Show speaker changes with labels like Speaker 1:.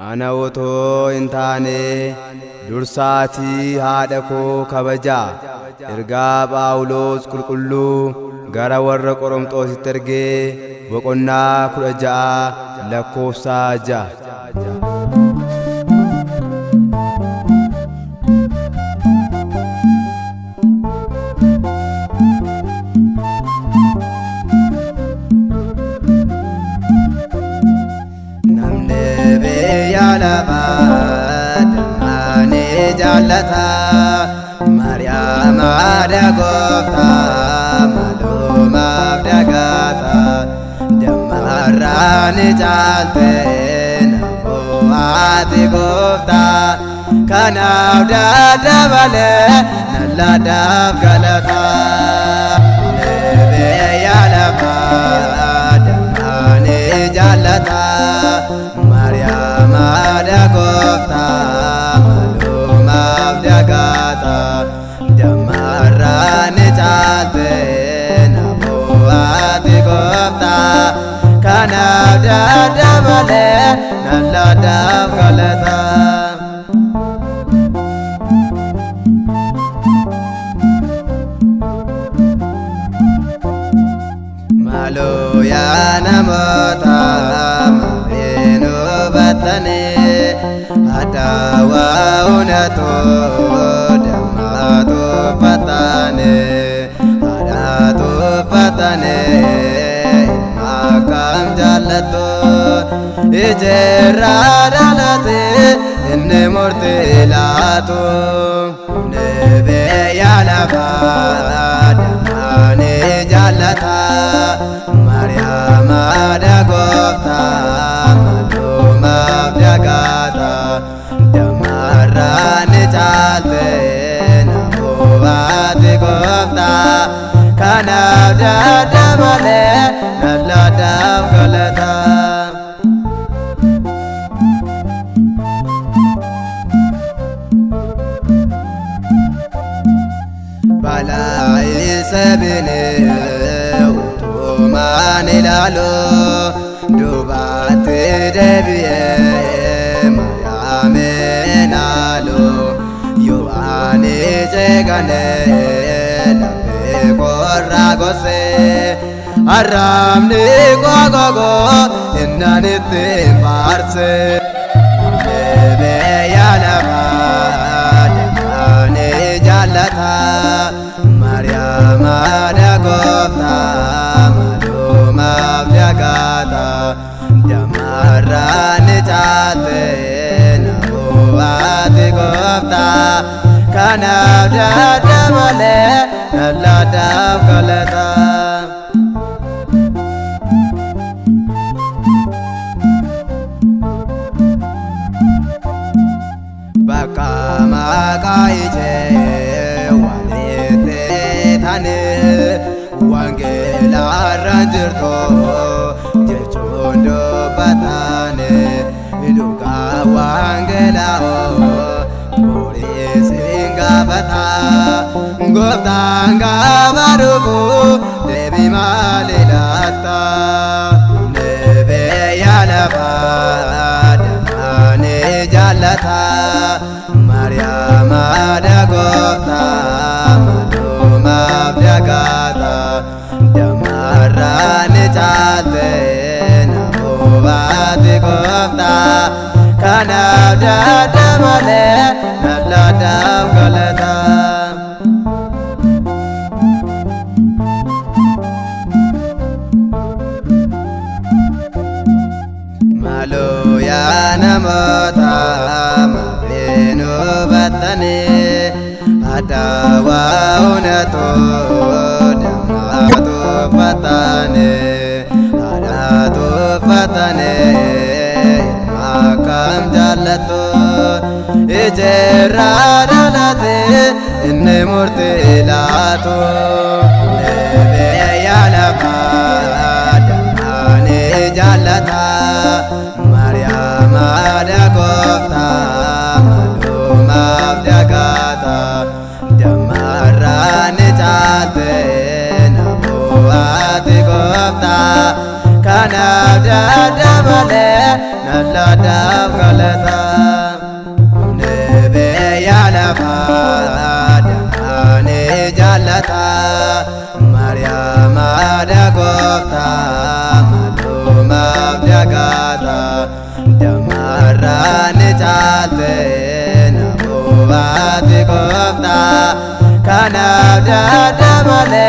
Speaker 1: Ana otoo hin taane dursaatii haadha koo kabajaa. Ergaa Phaawulos qulqulluu gara warra Qorontoositti ergee boqonnaa 16 lakkoofsa 6. Damane jaalata Mariyaama dagoofta malumaaf dagaata dammarraani caalte naboo ati goofta kanaaf daddabale nalladhaaf galata lebee yaalafa damane jaalata Mariyaama dagoofta malumaaf dagaata dammarraani caalte naboo ati goofta kanaaf daddabale nalladhaaf galata. Maaloo yaa namoota Adawa unato damatu fatane adatu fatane makam jalato ijera dalate inne murti lato nebe yalafa damane jalata Mariyaama dagoofta malumaaf dagaata dammarraani caalte naboo ati goofta kanaaf daddabale nalladhaaf galata. Balaa isa binee utumaan ilaalu duubatti deebi'ee Mariyaameen haalu yoo ani jeeganee laphee korraa gorsee arraabni googogoo innaan ittiin faarsee lebee yaalafa damane jaalata Mariyaama dagoofta malumaaf dagaata dammarraani caalte naboo ati goofta kanaaf daddabale nalladhaaf galata. Bakka maqaa ishee walitti taane wangeelaarra jirtu jechuun dubbatane dhugaa wangeelaa booriisiin gaafata gooftaan gaafa dhufu deebii maali laata lebee yaalafa damane jaalata Mariyaama dagoofta malumaaf dagaata dammarraani caalte naboo ati goofta kanaaf daddabale nalladhaaf galata. Maaloo yaa namoota mabeen hubattane adawa unato damatu fatane adatu fatane makam jalato ijera dalate inne murti lato lebee yaalafa damane jalata Mariyaama dagoofta malumaaf dagaata dammarraani caalte naboo ati goofta kanaaf daddabale nalla daadab galata nebe yalafa damane jalata Maryam adagofta maluma abdagata damarani chalte nabuati gofta kanabda damale